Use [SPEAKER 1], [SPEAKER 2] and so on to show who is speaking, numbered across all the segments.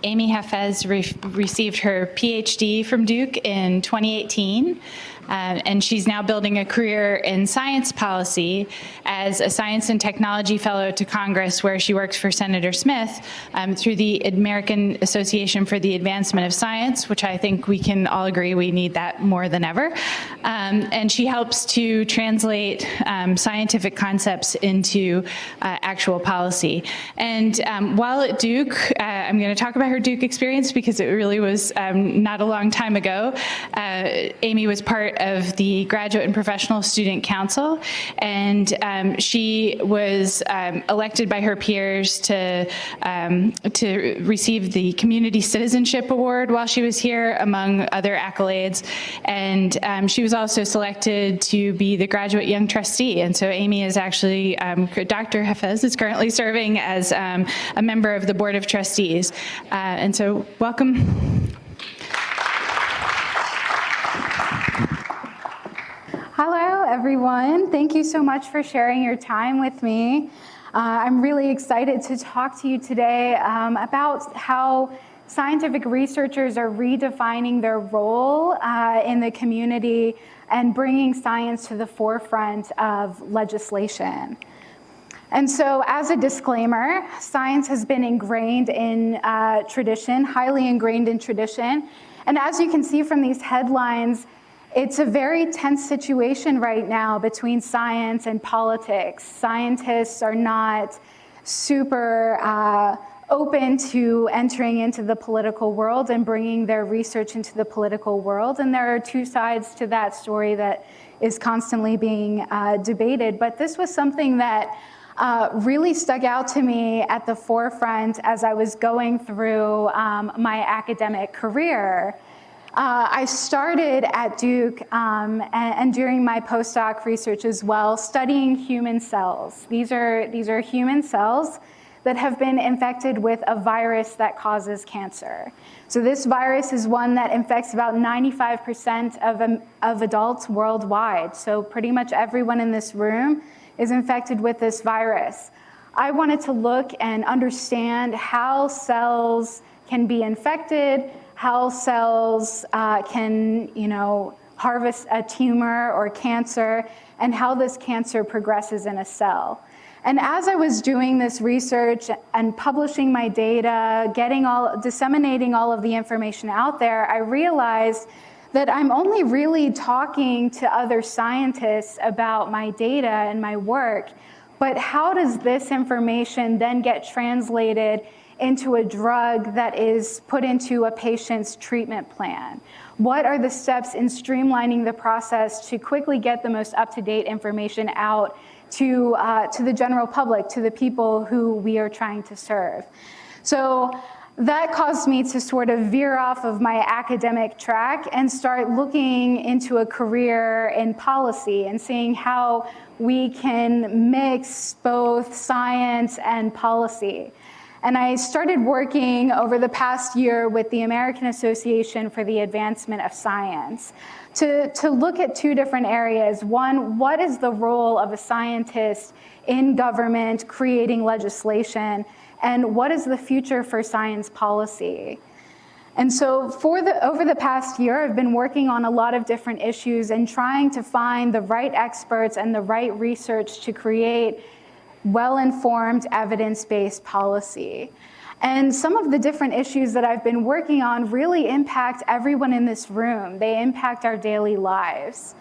[SPEAKER 1] Amy Hafez received her PhD from Duke in 2018, and she's now building a career in science policy as a science and technology fellow to Congress, where she works for Senator Smith through the American Association for the Advancement of Science, which I think we can all agree we need that more than ever. And she helps to translate scientific concepts into actual policy. And while at Duke, I'm going to talk about her Duke experience because it really was not a long time ago. Amy was part of the Graduate and Professional Student Council, and she was elected by her peers to receive the Community Citizenship Award while she was here, among other accolades. And she was also selected to be the Graduate Young Trustee. And so Amy is actually, Dr. Hafez is currently serving as a member of the Board of Trustees. And so welcome.
[SPEAKER 2] Hello, everyone. Thank you so much for sharing your time with me. I'm really excited to talk to you today about how scientific researchers are redefining their role in the community and bringing science to the forefront of legislation. And so, as a disclaimer, science has been ingrained in tradition, highly ingrained in tradition. And as you can see from these headlines, it's a very tense situation right now between science and politics. Scientists are not super open to entering into the political world and bringing their research into the political world. And there are two sides to that story that is constantly being debated. But this was something that really stuck out to me at the forefront as I was going through my academic career. I started at Duke and during my postdoc research as well, studying human cells. These are human cells that have been infected with a virus that causes cancer. So this virus is one that infects about 95% of adults worldwide. So pretty much everyone in this room is infected with this virus. I wanted to look and understand how cells can be infected, how cells can, harvest a tumor or cancer, and how this cancer progresses in a cell. And as I was doing this research and publishing my data, disseminating all of the information out there, I realized that I'm only really talking to other scientists about my data and my work, but how does this information then get translated into a drug that is put into a patient's treatment plan? What are the steps in streamlining the process to quickly get the most up-to-date information out to the general public, to the people who we are trying to serve? So that caused me to sort of veer off of my academic track and start looking into a career in policy and seeing how we can mix both science and policy. And I started working over the past year with the American Association for the Advancement of Science to look at two different areas. One, what is the role of a scientist in government creating legislation? And what is the future for science policy? And so over the past year, I've been working on a lot of different issues and trying to find the right experts and the right research to create well-informed, evidence-based policy. And some of the different issues that I've been working on really impact everyone in this room. They impact our daily lives.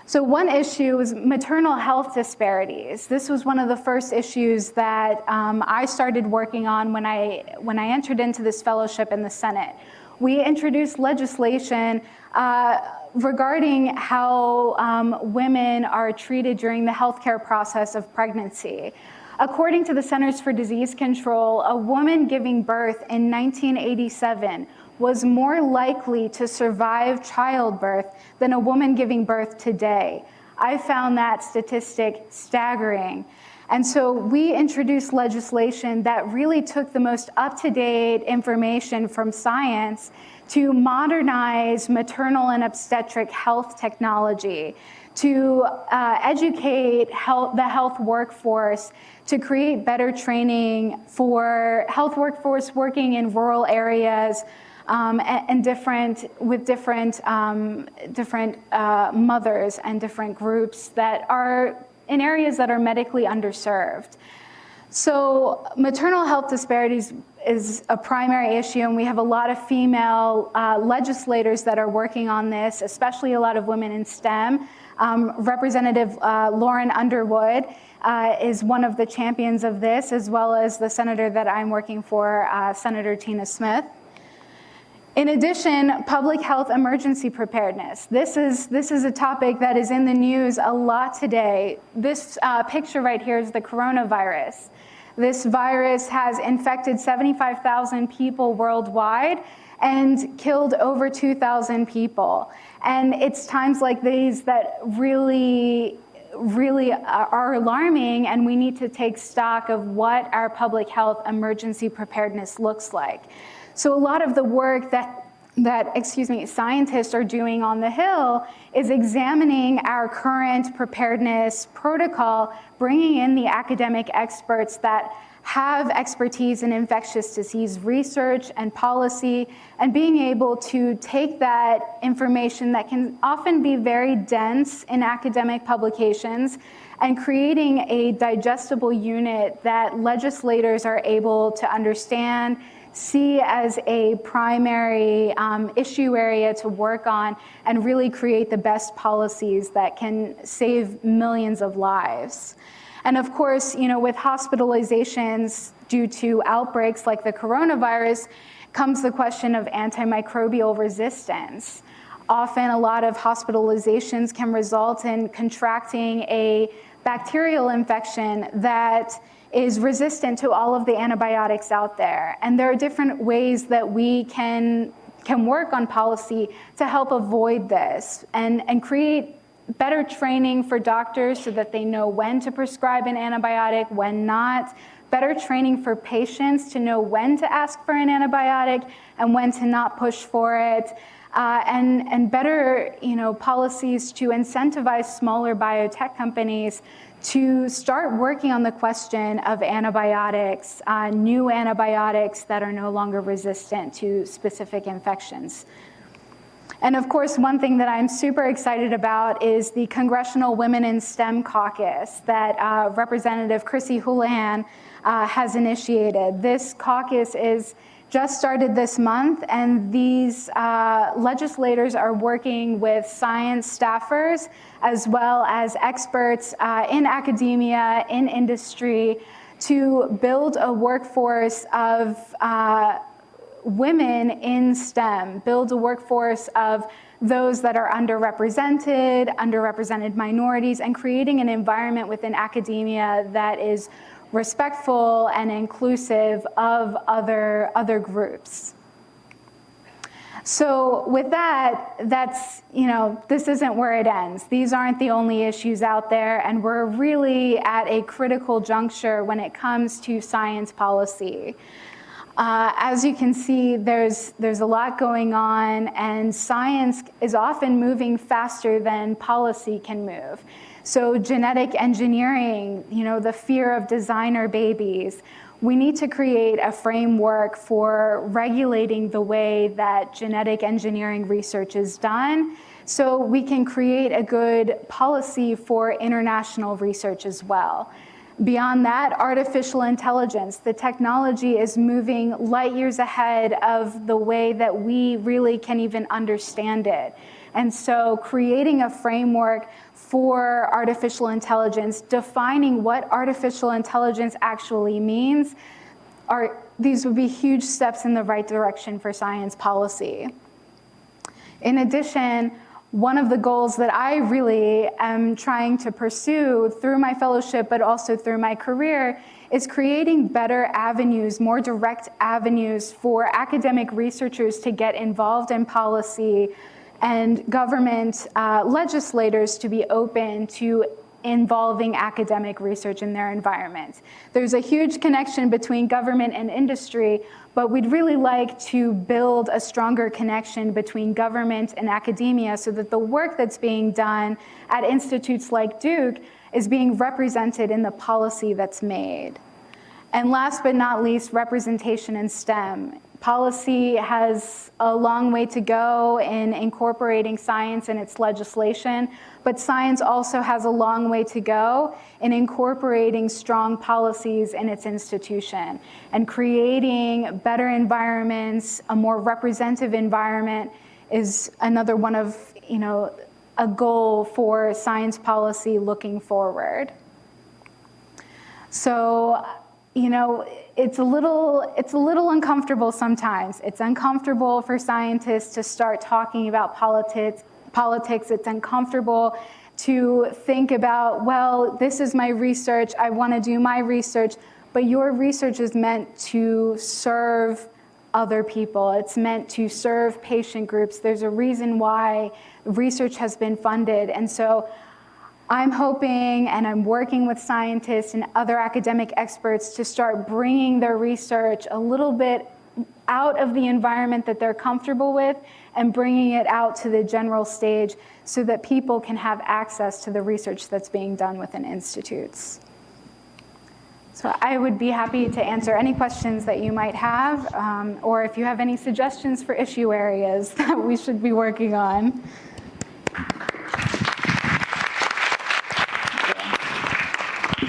[SPEAKER 2] So one issue is maternal health disparities. This was one of the first issues that I started working on when I entered into this fellowship in the Senate. We introduced legislation regarding how women are treated during the healthcare process of pregnancy. According to the Centers for Disease Control, a woman giving birth in 1987 was more likely to survive childbirth than a woman giving birth today. I found that statistic staggering. And so we introduced legislation that really took the most up-to-date information from science to modernize maternal and obstetric health technology, to educate the health workforce, to create better training for health workforce working in rural areas and with different mothers and different groups that are in areas that are medically underserved. So maternal health disparities is a primary issue, and we have a lot of female legislators that are working on this, especially a lot of women in STEM. Representative Lauren Underwood is one of the champions of this, as well as the senator that I'm working for, Senator Tina Smith. In addition, public health emergency preparedness. This is a topic that is in the news a lot today. This picture right here is the coronavirus. This virus has infected 75,000 people worldwide and killed over 2,000 people. And it's times like these that really are alarming, and we need to take stock of what our public health emergency preparedness looks like. So a lot of the work that scientists are doing on the Hill is examining our current preparedness protocol, bringing in the academic experts that have expertise in infectious disease research and policy, and being able to take that information that can often be very dense in academic publications and creating a digestible unit that legislators are able to understand, see as a primary issue area to work on, and really create the best policies that can save millions of lives. And of course, with hospitalizations due to outbreaks like the coronavirus comes the question of antimicrobial resistance. Often a lot of hospitalizations can result in contracting a bacterial infection that is resistant to all of the antibiotics out there. And there are different ways that we can work on policy to help avoid this and create better training for doctors so that they know when to prescribe an antibiotic, when not, better training for patients to know when to ask for an antibiotic and when to not push for it, and better policies to incentivize smaller biotech companies to start working on the question of antibiotics, new antibiotics that are no longer resistant to specific infections. And of course, one thing that I'm super excited about is the Congressional Women in STEM Caucus that Representative Chrissy Houlihan has initiated. This caucus is just started this month, and these legislators are working with science staffers as well as experts in academia, in industry, to build a workforce of women in STEM, build a workforce of those that are underrepresented minorities, and creating an environment within academia that is respectful and inclusive of other groups. So with that, this isn't where it ends. These aren't the only issues out there, and we're really at a critical juncture when it comes to science policy. As you can see, there's a lot going on, and science is often moving faster than policy can move. So genetic engineering, the fear of designer babies, we need to create a framework for regulating the way that genetic engineering research is done, so we can create a good policy for international research as well. Beyond that, artificial intelligence. The technology is moving light years ahead of the way that we really can even understand it. And so creating a framework for artificial intelligence, defining what artificial intelligence actually means, these would be huge steps in the right direction for science policy. In addition, one of the goals that I really am trying to pursue through my fellowship, but also through my career, is creating better avenues, more direct avenues for academic researchers to get involved in policy and government legislators to be open to involving academic research in their environment. There's a huge connection between government and industry, but we'd really like to build a stronger connection between government and academia so that the work that's being done at institutes like Duke is being represented in the policy that's made. And last but not least, representation in STEM. Policy has a long way to go in incorporating science in its legislation, but science also has a long way to go in incorporating strong policies in its institution. And creating better environments, a more representative environment is another one of, a goal for science policy looking forward. So, it's a little uncomfortable sometimes. It's uncomfortable for scientists to start talking about politics. It's uncomfortable to think about, well, this is my research, I want to do my research, but your research is meant to serve other people. It's meant to serve patient groups. There's a reason why research has been funded. And so I'm hoping, and I'm working with scientists and other academic experts to start bringing their research a little bit out of the environment that they're comfortable with and bringing it out to the general stage so that people can have access to the research that's being done within institutes. So I would be happy to answer any questions that you might have, or if you have any suggestions for issue areas that we should be working on.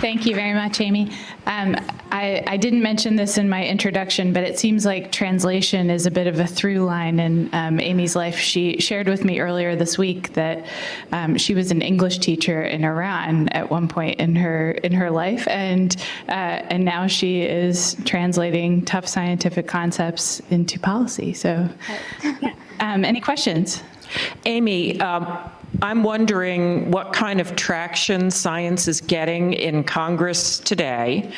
[SPEAKER 1] Thank you very much, Amy. I didn't mention this in my introduction, but it seems like translation is a bit of a through line in Amy's life. She shared with me earlier this week that she was an English teacher in Iran at one point in her life, and now she is translating tough scientific concepts into policy. So, any questions?
[SPEAKER 3] Amy, I'm wondering what kind of traction science is getting in Congress today,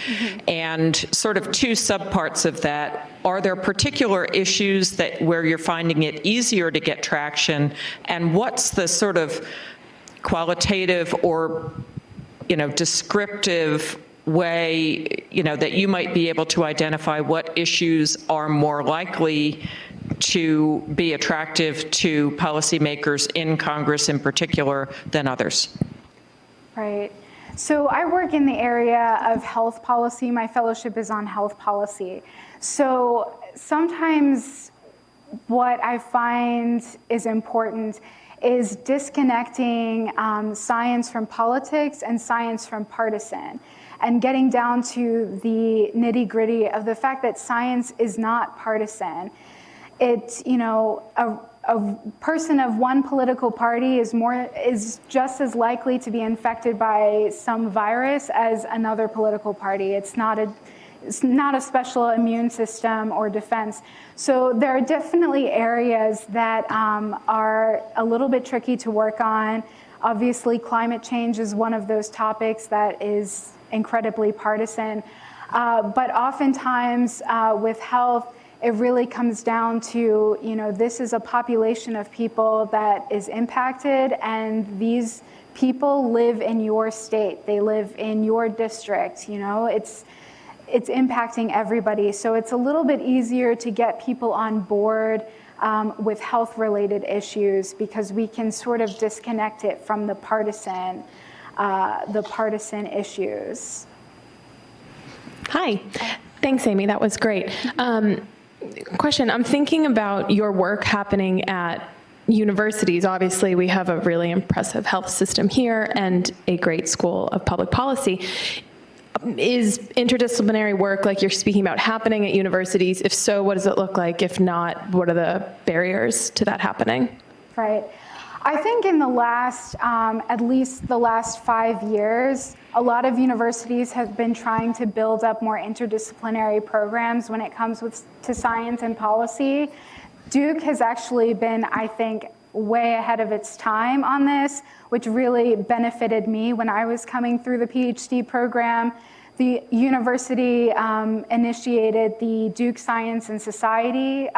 [SPEAKER 3] and sort of two subparts of that. Are there particular issues where you're finding it easier to get traction, and what's the sort of qualitative or, descriptive way, that you might be able to identify what issues are more likely to be attractive to policymakers in Congress in particular than others?
[SPEAKER 2] Right. So I work in the area of health policy. My fellowship is on health policy. So sometimes what I find is important is disconnecting science from politics and science from partisan, and getting down to the nitty-gritty of the fact that science is not partisan. It's, a person of one political party is just as likely to be infected by some virus as another political party. It's not a special immune system or defense. So there are definitely areas that are a little bit tricky to work on. Obviously, climate change is one of those topics that is incredibly partisan. But oftentimes with health, it really comes down to, this is a population of people that is impacted, and these people live in your state. They live in your district. It's impacting everybody. So it's a little bit easier to get people on board with health-related issues because we can sort of disconnect it from the partisan issues.
[SPEAKER 4] Hi. Thanks, Amy. That was great. Question, I'm thinking about your work happening at universities. Obviously, we have a really impressive health system here and a great school of public policy. Is interdisciplinary work like you're speaking about happening at universities? If so, what does it look like? If not, what are the barriers to that happening?
[SPEAKER 2] Right. I think in the last, at least the last 5 years, a lot of universities have been trying to build up more interdisciplinary programs when it comes to science and policy. Duke has actually been, I think, way ahead of its time on this, which really benefited me when I was coming through the PhD program. The university initiated the Duke Science and Society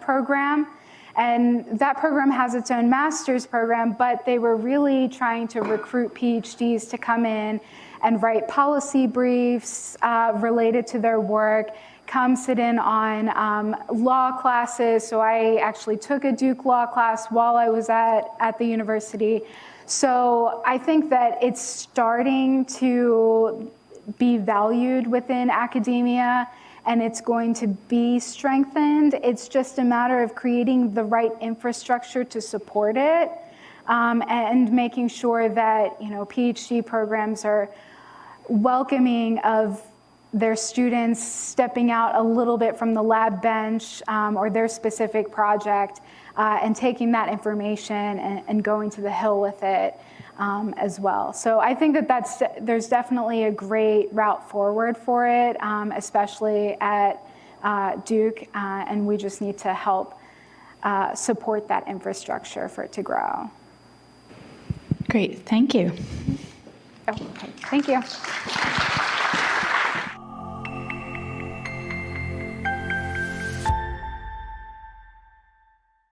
[SPEAKER 2] program. And that program has its own master's program, but they were really trying to recruit PhDs to come in and write policy briefs related to their work, come sit in on law classes. So I actually took a Duke law class while I was at the university. So I think that it's starting to be valued within academia, and it's going to be strengthened. It's just a matter of creating the right infrastructure to support it, and making sure that PhD programs are welcoming of their students stepping out a little bit from the lab bench or their specific project, and taking that information and going to the Hill with it as well. So I think that there's definitely a great route forward for it, especially at Duke, and we just need to help support that infrastructure for it to grow.
[SPEAKER 1] Great, thank you.
[SPEAKER 2] Oh, okay. Thank you.